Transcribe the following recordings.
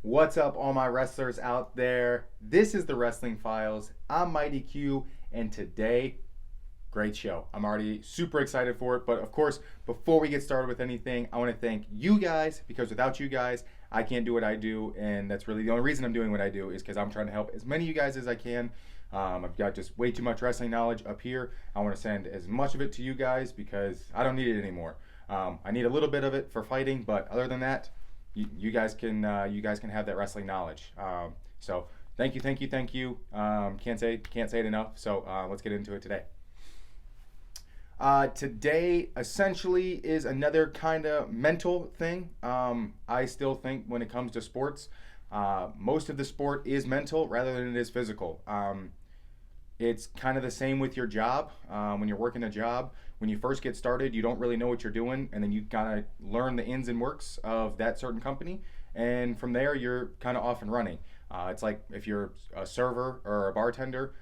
What's up, all my wrestlers out there? This is the Wrestling Files. I'm Mighty Q, and today, great show. I'm already super excited for it. But of course, before we get started with anything, I want to thank you guys because without you guys, I can't do what I do. And that's really the only reason I'm doing what I do is because I'm trying to help as many of you guys as I can. I've got just way too much wrestling knowledge up here. I want to send as much of it to you guys because I don't need it anymore. I need a little bit of it for fighting, but other than that, you guys can have that wrestling knowledge. So thank you, thank you, thank you. Can't say it enough. So let's get into it today. Today essentially is another kind of mental thing. I still think when it comes to sports, most of the sport is mental rather than it is physical. It's kind of the same with your job. When you're working a job, when you first get started, you don't really know what you're doing, and then you gotta learn the ins and works of that certain company, and from there you're kind of off and running. It's like if you're a server or a bartender,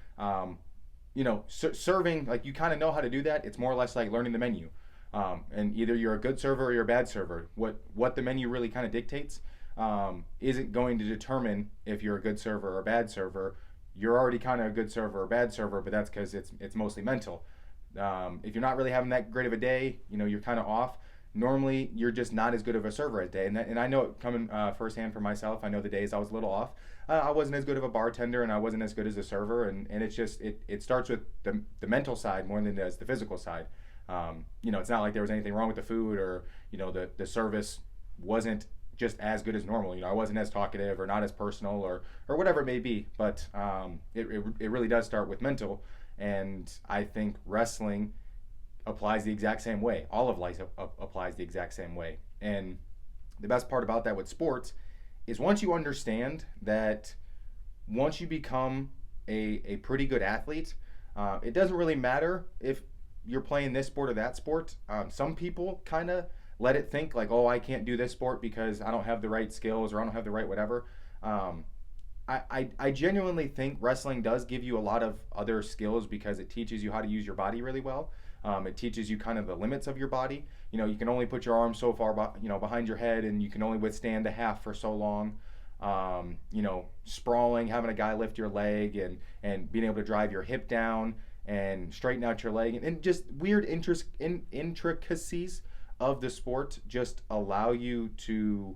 serving, like you kind of know how to do that. It's more or less like learning the menu, and either you're a good server or you're a bad server. What the menu really kind of dictates isn't going to determine if you're a good server or a bad server. You're already kind of a good server or bad server, but that's because it's mostly mental. If you're not really having that great of a day, you're kind of off. Normally, you're just not as good of a server as day, and I know it coming firsthand for myself. I know the days I was a little off. I wasn't as good of a bartender, and I wasn't as good as a server, and it's just it starts with the mental side more than it does the physical side. It's not like there was anything wrong with the food or the service wasn't just as good as normal. I wasn't as talkative or not as personal or whatever it may be. But it really does start with mental, and I think wrestling applies the exact same way. All of life applies the exact same way. And the best part about that with sports is once you understand that once you become a pretty good athlete, it doesn't really matter if you're playing this sport or that sport. Some people kind of let it think like, oh, I can't do this sport because I don't have the right skills or I don't have the right whatever. I genuinely think wrestling does give you a lot of other skills because it teaches you how to use your body really well. It teaches you kind of the limits of your body. You can only put your arms so far, behind your head, and you can only withstand a half for so long. Sprawling, having a guy lift your leg, and being able to drive your hip down and straighten out your leg, and just weird intricacies of the sport just allow you to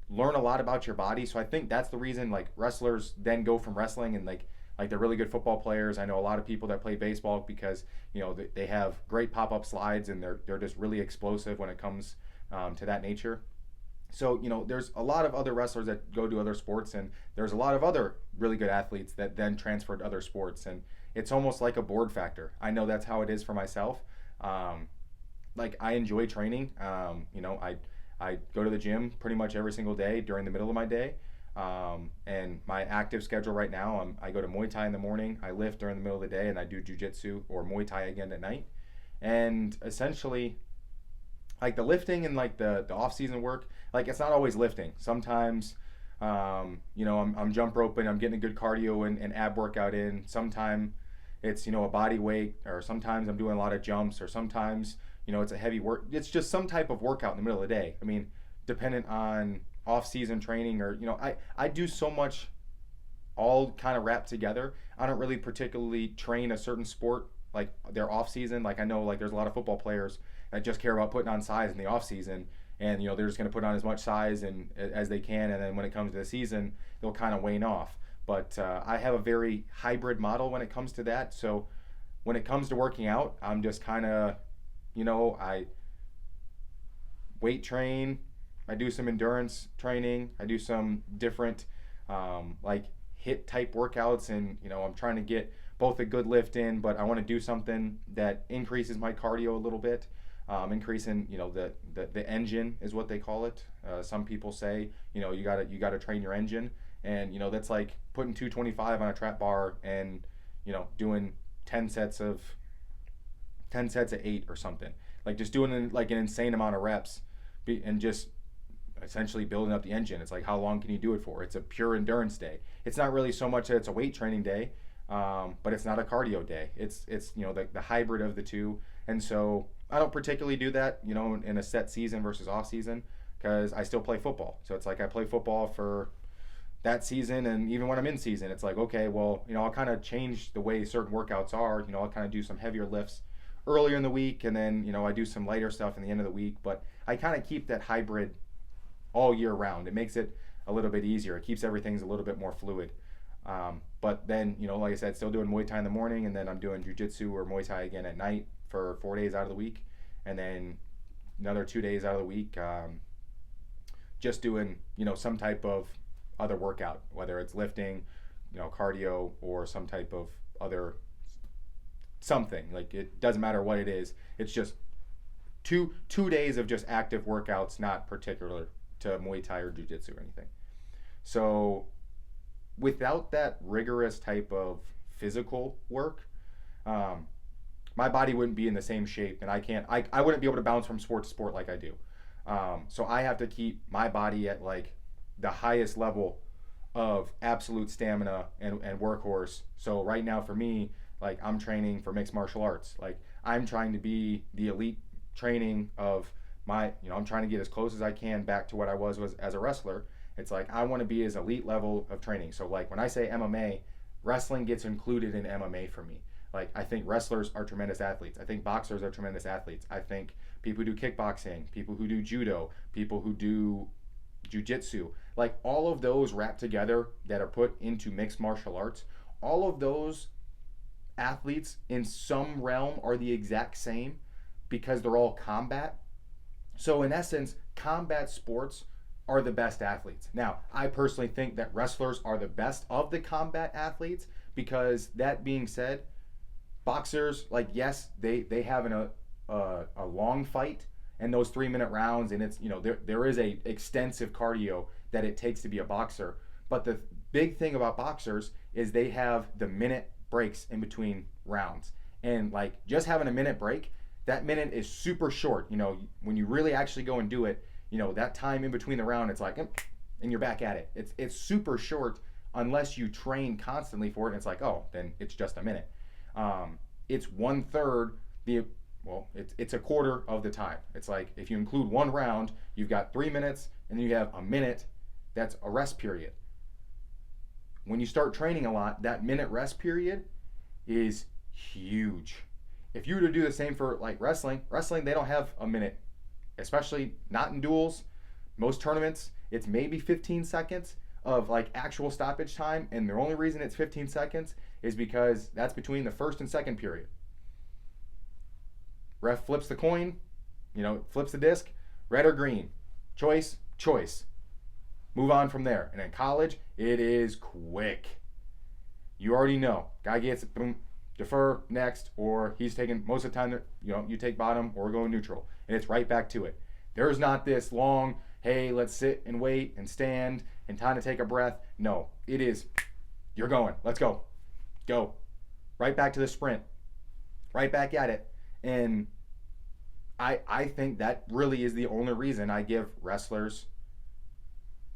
learn a lot about your body. So I think that's the reason like wrestlers then go from wrestling and like they're really good football players. I know a lot of people that play baseball because they have great pop-up slides and they're just really explosive when it comes to that nature. So there's a lot of other wrestlers that go to other sports, and there's a lot of other really good athletes that then transfer to other sports, and it's almost like a board factor. I know that's how it is for myself. Like I enjoy training. I go to the gym pretty much every single day during the middle of my day. And my active schedule right now, I go to Muay Thai in the morning, I lift during the middle of the day, and I do Jiu-Jitsu or Muay Thai again at night. And essentially, like the lifting and like the off-season work, like it's not always lifting. Sometimes, I'm jump roping, I'm getting a good cardio and ab workout in. Sometimes it's, a body weight, or sometimes I'm doing a lot of jumps, or sometimes, it's a heavy work. It's just some type of workout in the middle of the day. I mean, dependent on off-season training, or I do so much all kind of wrapped together. I don't really particularly train a certain sport like their off-season. Like I know like there's a lot of football players that just care about putting on size in the off-season, and they're just going to put on as much size and as they can, and then when it comes to the season they'll kind of wane off. But I have a very hybrid model when it comes to that. So when it comes to working out, I'm just kind of I weight train, I do some endurance training, I do some different like hit type workouts, and I'm trying to get both a good lift in, but I want to do something that increases my cardio a little bit, increasing the engine is what they call it. Some people say you gotta train your engine, and that's like putting 225 on a trap bar and doing 10 sets of 8 or something, like just doing like an insane amount of reps and just essentially building up the engine. It's like, how long can you do it for? It's a pure endurance day. It's not really so much that it's a weight training day, but it's not a cardio day. It's the hybrid of the two. And so I don't particularly do that in a set season versus off season, because I still play football. So it's like I play football for that season, and even when I'm in season, it's like, okay, well, I'll kind of change the way certain workouts are. I'll kind of do some heavier lifts earlier in the week, and then I do some lighter stuff in the end of the week. But I kind of keep that hybrid all year round. It makes it a little bit easier. It keeps everything's a little bit more fluid. But then, like I said, still doing Muay Thai in the morning, and then I'm doing Jiu-Jitsu or Muay Thai again at night for 4 days out of the week, and then another 2 days out of the week, just doing some type of other workout, whether it's lifting, cardio, or some type of other something. Like, it doesn't matter what it is. It's just two days of just active workouts, not particular to Muay Thai or Jiu-Jitsu or anything. So without that rigorous type of physical work, my body wouldn't be in the same shape, and I wouldn't be able to bounce from sport to sport like I do. So I have to keep my body at like the highest level of absolute stamina and workhorse. So right now for me, like, I'm training for mixed martial arts. Like, I'm trying to be the elite training of my, I'm trying to get as close as I can back to what I was as a wrestler. It's like, I want to be as elite level of training. So like, when I say MMA, wrestling gets included in MMA for me. Like, I think wrestlers are tremendous athletes. I think boxers are tremendous athletes. I think people who do kickboxing, people who do judo, people who do jiu-jitsu, like, all of those wrapped together that are put into mixed martial arts, all of those athletes in some realm are the exact same because they're all combat. So in essence, combat sports are the best athletes. Now, I personally think that wrestlers are the best of the combat athletes, because that being said, boxers, like, yes, they have a long fight and those 3-minute rounds, and it's there is a extensive cardio that it takes to be a boxer. But the big thing about boxers is they have the minute breaks in between rounds, and like, just having a minute break, that minute is super short. When you really actually go and do it, that time in between the round, it's like, and you're back at it. It's super short unless you train constantly for it, and it's like, oh, then it's just a minute. It's 1/3 it's a quarter of the time. It's like, if you include one round, you've got 3 minutes, and then you have a minute that's a rest period. When you start training a lot, that minute rest period is huge. If you were to do the same for like wrestling, they don't have a minute, especially not in duels. Most tournaments, it's maybe 15 seconds of like actual stoppage time, and the only reason it's 15 seconds is because that's between the first and second period. Ref flips the coin, flips the disc, red or green, choice. Move on from there. And in college, it is quick. You already know. Guy gets it, boom, defer, next, or he's taking, most of the time, you take bottom or go neutral, and it's right back to it. There's not this long, hey, let's sit and wait and stand and time to take a breath. No, it is, you're going, let's go. Go. Right back to the sprint. Right back at it. And I think that really is the only reason I give wrestlers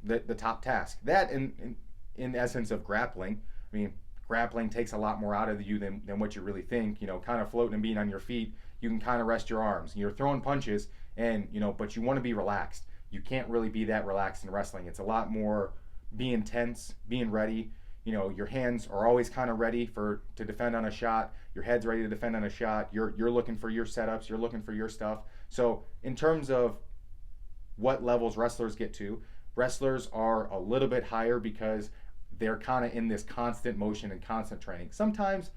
the top task. That in essence of grappling. I mean, grappling takes a lot more out of you than what you really think. Kind of floating and being on your feet, you can kind of rest your arms. You're throwing punches, and but you want to be relaxed. You can't really be that relaxed in wrestling. It's a lot more being tense, being ready. Your hands are always kind of ready to defend on a shot. Your head's ready to defend on a shot. You're looking for your setups. You're looking for your stuff. So in terms of what levels wrestlers get to, wrestlers are a little bit higher because they're kind of in this constant motion and constant training. Sometimes,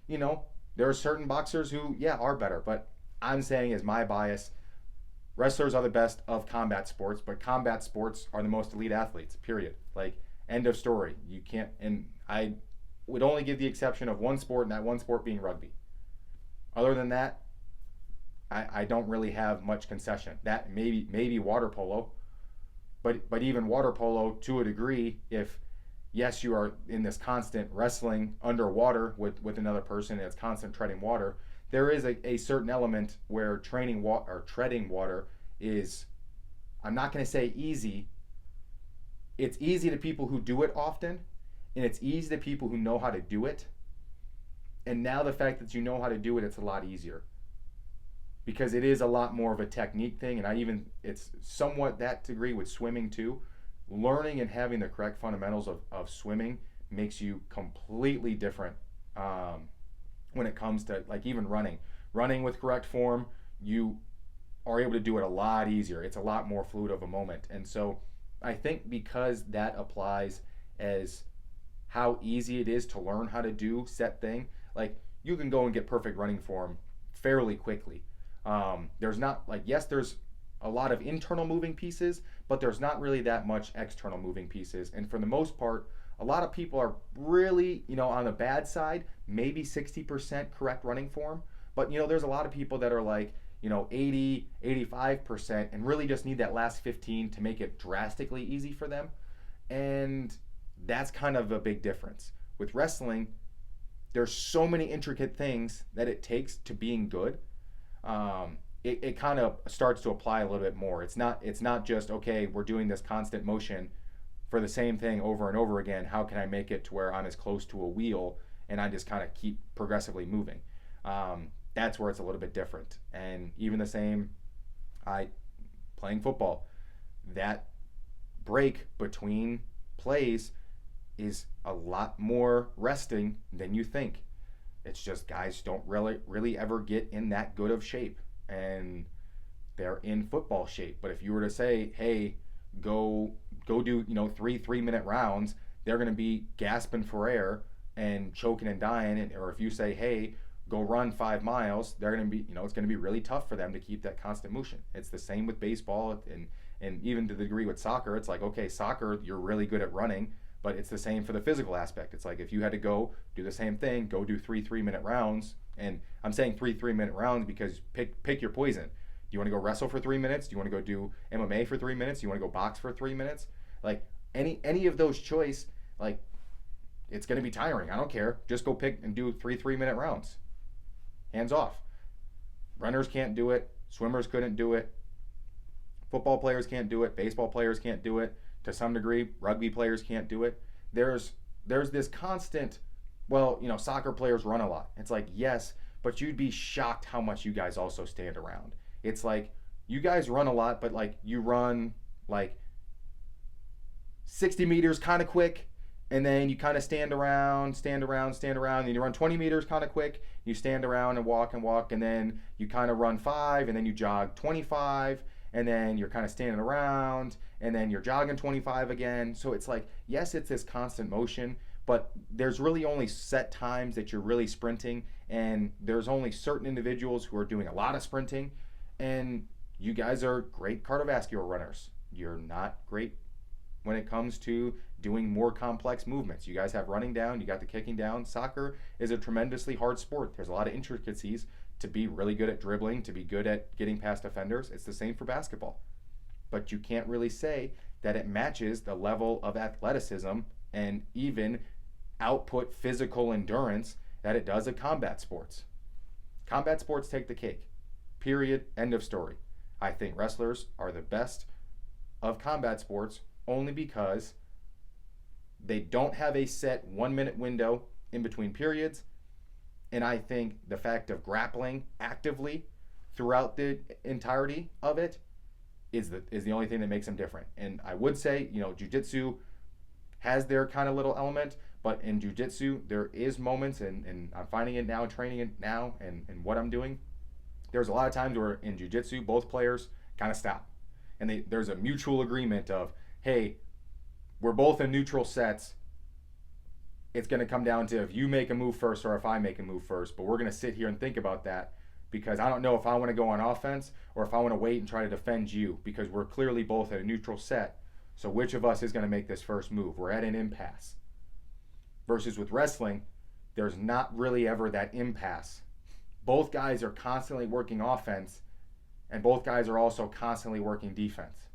there are certain boxers who, are better. But I'm saying, as my bias, wrestlers are the best of combat sports, but combat sports are the most elite athletes, period. Like, end of story. You can't, and I would only give the exception of one sport, and that one sport being rugby. Other than that, I don't really have much concession. That maybe water polo, but even water polo, to a degree, if yes, you are in this constant wrestling underwater with another person, and it's constant treading water, there is a certain element where treading water is, I'm not going to say easy. It's easy to people who do it often, and it's easy to people who know how to do it. And now the fact that you know how to do it, it's a lot easier, because it is a lot more of a technique thing. And it's somewhat that degree with swimming too. learning and having the correct fundamentals of swimming makes you completely different when it comes to like even running. Running with correct form, you are able to do it a lot easier. It's a lot more fluid of a moment. And so I think because that applies as how easy it is to learn how to do set thing, like you can go and get perfect running form fairly quickly. There's not like, yes, there's a lot of internal moving pieces, but there's not really that much external moving pieces. And for the most part, a lot of people are really, on the bad side, maybe 60% correct running form. But, there's a lot of people that are like, 80, 85% and really just need that last 15 to make it drastically easy for them. And that's kind of a big difference. With wrestling, there's so many intricate things that it takes to being good. It kind of starts to apply a little bit more. It's not just, okay, we're doing this constant motion for the same thing over and over again. How can I make it to where I'm as close to a wheel and I just kind of keep progressively moving? That's where it's a little bit different. And even the same, playing football, that break between plays is a lot more resting than you think. It's just guys don't really ever get in that good of shape, and they're in football shape. But if you were to say, hey, go do 3 3-minute rounds, they're going to be gasping for air and choking and dying. Or if you say, hey, go run 5 miles, they're going to be, it's going to be really tough for them to keep that constant motion. It's the same with baseball, and even to the degree with soccer. It's like, okay, soccer, you're really good at running, but it's the same for the physical aspect. It's like if you had to go do the same thing, go do 3 3-minute rounds. And I'm saying 3 3-minute rounds because pick your poison. Do you want to go wrestle for 3 minutes? Do you want to go do MMA for 3 minutes? Do you want to go box for 3 minutes? Like any of those choice, like it's going to be tiring. I don't care. Just go pick and do 3 3-minute rounds. Hands off. Runners can't do it. Swimmers couldn't do it. Football players can't do it. Baseball players can't do it. To some degree, rugby players can't do it. There's this constant, soccer players run a lot. It's like, yes, but you'd be shocked how much you guys also stand around. It's like you guys run a lot, but like you run like 60 meters kind of quick, and then you kind of stand around, and you run 20 meters kind of quick. You stand around and walk, and then you kind of run 5, and then you jog 25, and then you're kind of standing around, and then you're jogging 25 again. So it's like, yes, it's this constant motion, but there's really only set times that you're really sprinting, and there's only certain individuals who are doing a lot of sprinting, and you guys are great cardiovascular runners. You're not great when it comes to doing more complex movements. You guys have running down, you got the kicking down. Soccer is a tremendously hard sport. There's a lot of intricacies to be really good at dribbling, to be good at getting past defenders. It's the same for basketball. But you can't really say that it matches the level of athleticism and even output physical endurance that it does at combat sports. Combat sports take the cake. Period. End of story. I think wrestlers are the best of combat sports only because they don't have a set 1 minute window in between periods. And I think the fact of grappling actively throughout the entirety of it is the only thing that makes them different. And I would say, jiu-jitsu has their kind of little element, but in jiu-jitsu, there is moments, and I'm finding it now, training it now, and what I'm doing. There's a lot of times where in jiu-jitsu, both players kind of stop. And there's a mutual agreement of, hey, we're both in neutral sets. It's going to come down to if you make a move first or if I make a move first. But we're going to sit here and think about that because I don't know if I want to go on offense or if I want to wait and try to defend you because we're clearly both in a neutral set. So which of us is going to make this first move? We're at an impasse. Versus with wrestling, there's not really ever that impasse. Both guys are constantly working offense, and both guys are also constantly working defense.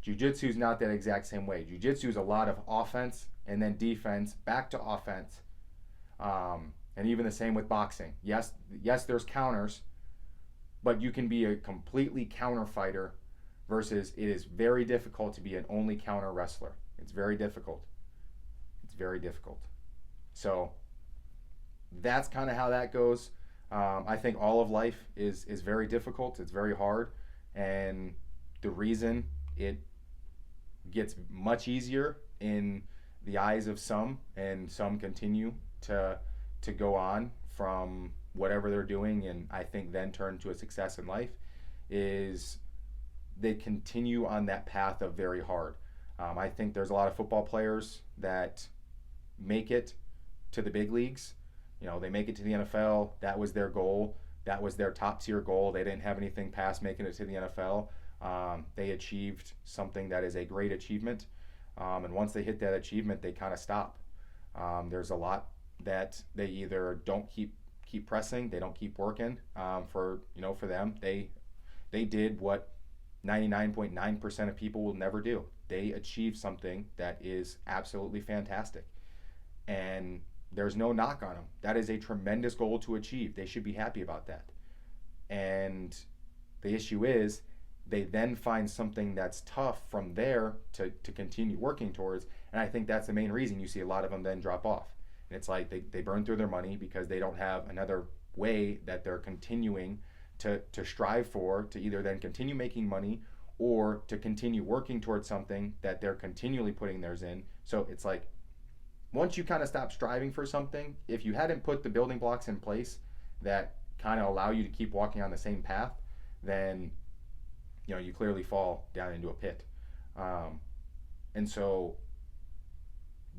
Jiu-jitsu is not that exact same way. Jiu-jitsu is a lot of offense and then defense, back to offense, and even the same with boxing. Yes, there's counters, but you can be a completely counter fighter versus it is very difficult to be an only counter wrestler. It's very difficult. So that's kind of how that goes. I think all of life is very difficult. It's very hard, and the reason it gets much easier in the eyes of some, and some continue to go on from whatever they're doing, and I think then turn to a success in life, is they continue on that path of very hard. I think there's a lot of football players that make it to the big leagues. They make it to the NFL. That was their goal. That was their top tier goal. They didn't have anything past making it to the NFL. They achieved something that is a great achievement. And once they hit that achievement, they kind of stop. There's a lot that they either don't keep pressing, they don't keep working. For them, they did what 99.9% of people will never do. They achieved something that is absolutely fantastic, and there's no knock on them. That is a tremendous goal to achieve. They should be happy about that. And the issue is, they then find something that's tough from there to continue working towards. And I think that's the main reason you see a lot of them then drop off. And it's like they burn through their money because they don't have another way that they're continuing to strive for, to either then continue making money or to continue working towards something that they're continually putting theirs in. So it's like, once you kind of stop striving for something, if you hadn't put the building blocks in place that kind of allow you to keep walking on the same path, then you clearly fall down into a pit. And so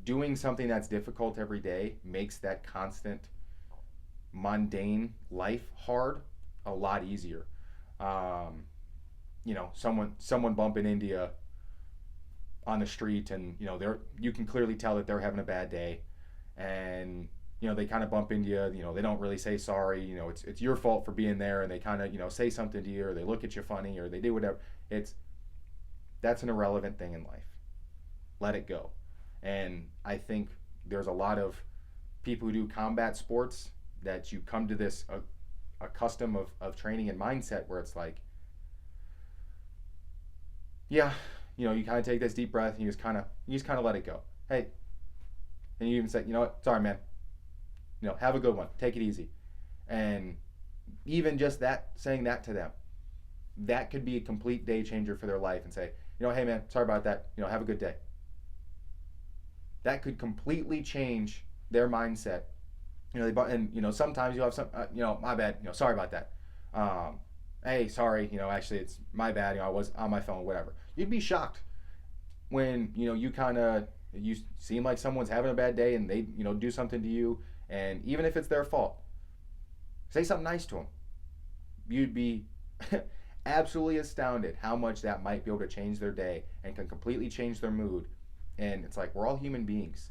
doing something that's difficult every day makes that constant mundane life hard a lot easier. Someone bumping into you on the street, and you can clearly tell that they're having a bad day, and they kind of bump into you. They don't really say sorry. It's your fault for being there, and they kind of say something to you, or they look at you funny, or they do whatever. That's an irrelevant thing in life. Let it go. And I think there's a lot of people who do combat sports that you come to this a custom of training and mindset where it's like, yeah, you kind of take this deep breath and you just kind of let it go. Hey, and you even say, what, sorry, man. Have a good one. Take it easy. And even just that, saying that to them, that could be a complete day changer for their life, and say, hey man, sorry about that. Have a good day. That could completely change their mindset. Sometimes you'll have some, my bad. Sorry about that. Hey, sorry. Actually, it's my bad. I was on my phone. Whatever. You'd be shocked when you seem like someone's having a bad day and they do something to you, and even if it's their fault, say something nice to them. You'd be absolutely astounded how much that might be able to change their day and can completely change their mood. And it's like, we're all human beings.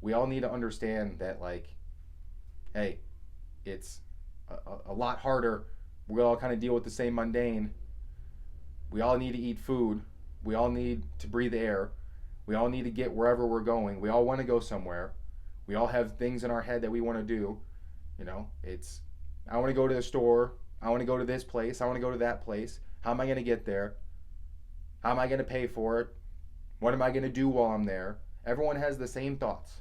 We all need to understand that, like, hey, it's a lot harder. We all kind of deal with the same mundane. We all need to eat food. We all need to breathe air. We all need to get wherever we're going. We all want to go somewhere. We all have things in our head that we want to do. I want to go to the store. I want to go to this place. I want to go to that place. How am I going to get there? How am I going to pay for it? What am I going to do while I'm there? Everyone has the same thoughts.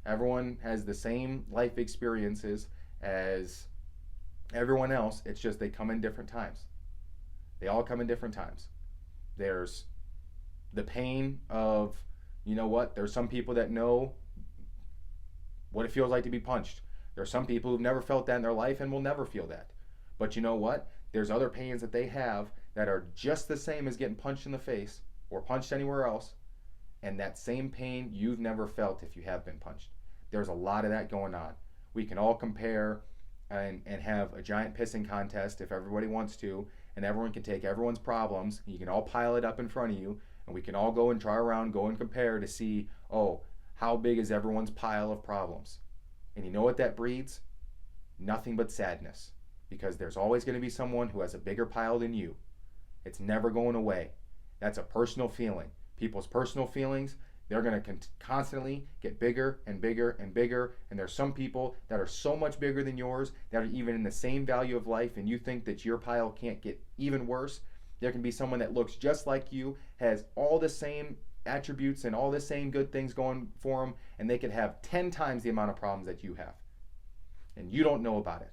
Everyone has the same life experiences as everyone else. It's just they come in different times. They all come in different times. There's the pain of, there's some people that know what it feels like to be punched. There are some people who've never felt that in their life and will never feel that. But you know what? There's other pains that they have that are just the same as getting punched in the face or punched anywhere else. And that same pain you've never felt if you have been punched. There's a lot of that going on. We can all compare and have a giant pissing contest if everybody wants to, and everyone can take everyone's problems. You can all pile it up in front of you, and we can all go and try around, go and compare to see, how big is everyone's pile of problems? And you know what that breeds? Nothing but sadness, because there's always going to be someone who has a bigger pile than you. It's never going away. That's a personal feeling. People's personal feelings, they're going to constantly get bigger and bigger and bigger. And there's some people that are so much bigger than yours that are even in the same value of life, and you think that your pile can't get even worse. There can be someone that looks just like you, has all the same attributes and all the same good things going for them, and they could have 10 times the amount of problems that you have. And you don't know about it.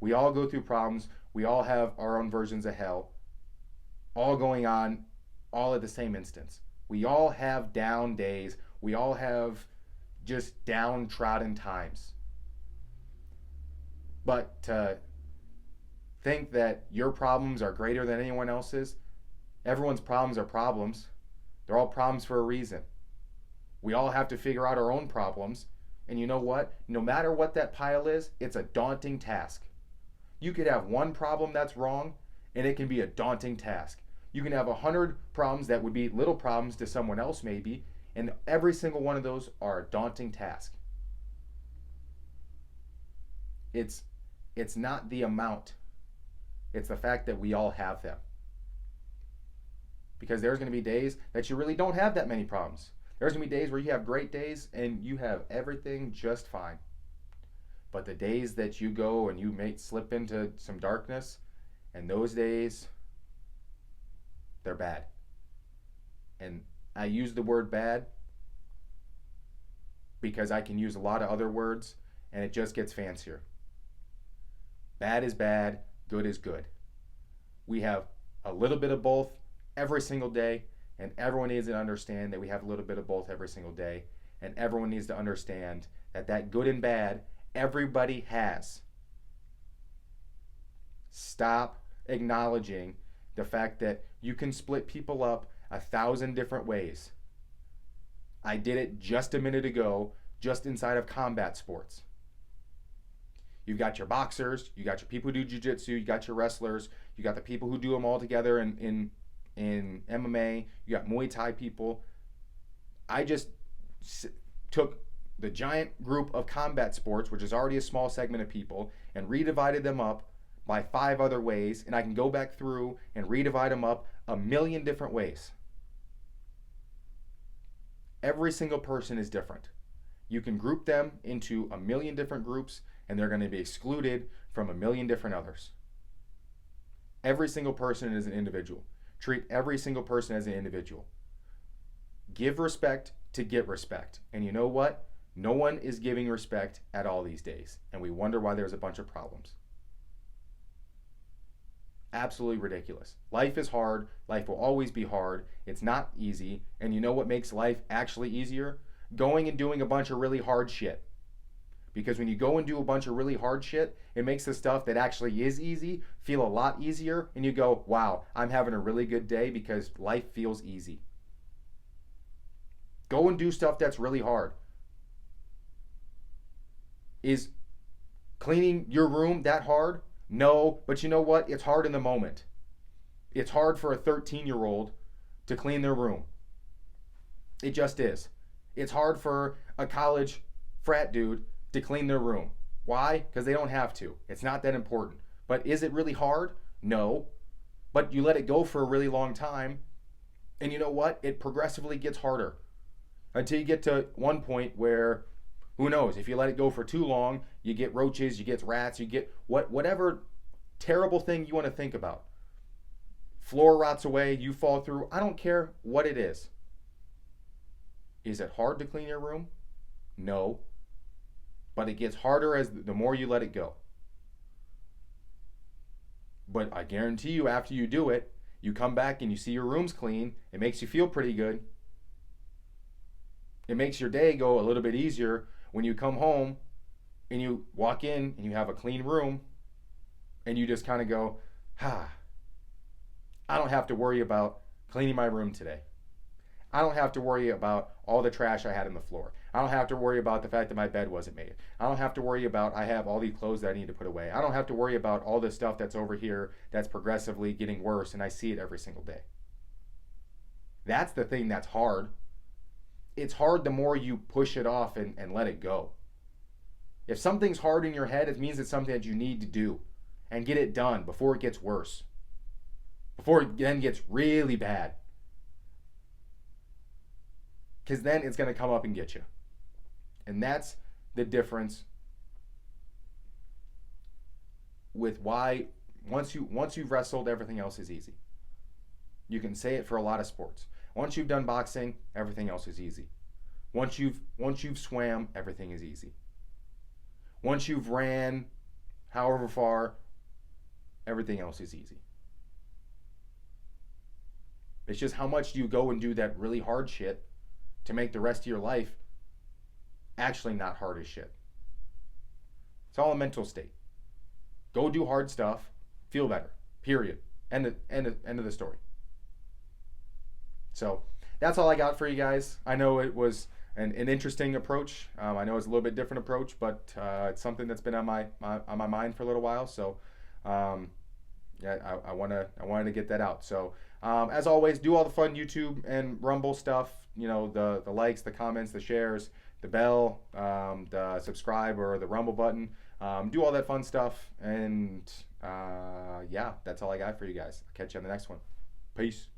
We all go through problems. We all have our own versions of hell, all going on all at the same instance. We all have down days. We all have just downtrodden times. But to think that your problems are greater than anyone else's, everyone's problems are problems. They're all problems for a reason. We all have to figure out our own problems. And you know what? No matter what that pile is, it's a daunting task. You could have one problem that's wrong, and it can be a daunting task. You can have 100 problems that would be little problems to someone else, maybe, and every single one of those are a daunting task. It's not the amount, it's the fact that we all have them. Because there's going to be days that you really don't have that many problems. There's going to be days where you have great days and you have everything just fine. But the days that you go and you may slip into some darkness, and those days, they're bad. And I use the word bad because I can use a lot of other words and it just gets fancier. Bad is bad, good is good. We have a little bit of both every single day, and everyone needs to understand that we have a little bit of both every single day, and everyone needs to understand that that good and bad everybody has. Stop acknowledging the fact that you can split people up 1,000 different ways. I did it just a minute ago, just inside of combat sports. You've got your boxers, you got your people who do jiu-jitsu, you got your wrestlers, you got the people who do them all together in MMA, you got Muay Thai people. I just took the giant group of combat sports, which is already a small segment of people, and redivided them up by 5 other ways, and I can go back through and redivide them up 1,000,000 different ways. Every single person is different. You can group them into 1,000,000 different groups, and they're going to be excluded from 1,000,000 different others. Every single person is an individual. Treat every single person as an individual. Give respect to get respect. And you know what? No one is giving respect at all these days, and we wonder why there's a bunch of problems. Absolutely ridiculous. Life is hard. Life will always be hard. It's not easy. And you know what makes life actually easier? Going and doing a bunch of really hard shit. Because when you go and do a bunch of really hard shit, it makes the stuff that actually is easy feel a lot easier. And you go, wow, I'm having a really good day because life feels easy. Go and do stuff that's really hard. Is cleaning your room that hard? No, but you know what? It's hard in the moment. It's hard for a 13-year-old to clean their room. It just is. It's hard for a college frat dude to clean their room. Why? Because they don't have to. It's not that important. But is it really hard? No. But you let it go for a really long time, and you know what? It progressively gets harder until you get to one point where, who knows, if you let it go for too long, you get roaches, you get rats, you get whatever terrible thing you want to think about. Floor rots away, you fall through. I don't care what it is. Is it hard to clean your room? No. But it gets harder as the more you let it go. But I guarantee you, after you do it, you come back and you see your room's clean, it makes you feel pretty good. It makes your day go a little bit easier when you come home and you walk in and you have a clean room and you just kind of go, I don't have to worry about cleaning my room today. I don't have to worry about all the trash I had on the floor. I don't have to worry about the fact that my bed wasn't made. I don't have to worry about I have all these clothes that I need to put away. I don't have to worry about all the stuff that's over here that's progressively getting worse and I see it every single day. That's the thing that's hard. It's hard the more you push it off and let it go. If something's hard in your head, it means it's something that you need to do and get it done before it gets worse. Before it then gets really bad. Because then it's going to come up and get you. And that's the difference with why once you've wrestled, everything else is easy. You can say it for a lot of sports. Once you've done boxing, everything else is easy. Once you've swam, everything is easy. Once you've ran however far, everything else is easy. It's just how much do you go and do that really hard shit to make the rest of your life actually not hard as shit. It's all a mental state. Go do hard stuff, feel better. Period. End of the story. So that's all I got for you guys. I know it was an interesting approach. I know it's a little bit different approach, but it's something that's been on my mind for a little while. So yeah, I wanted to get that out. So as always, do all the fun YouTube and Rumble stuff. You know, the likes, the comments, the shares, the bell, the subscribe or the Rumble button. Do all that fun stuff. And yeah, that's all I got for you guys. I'll catch you on the next one. Peace.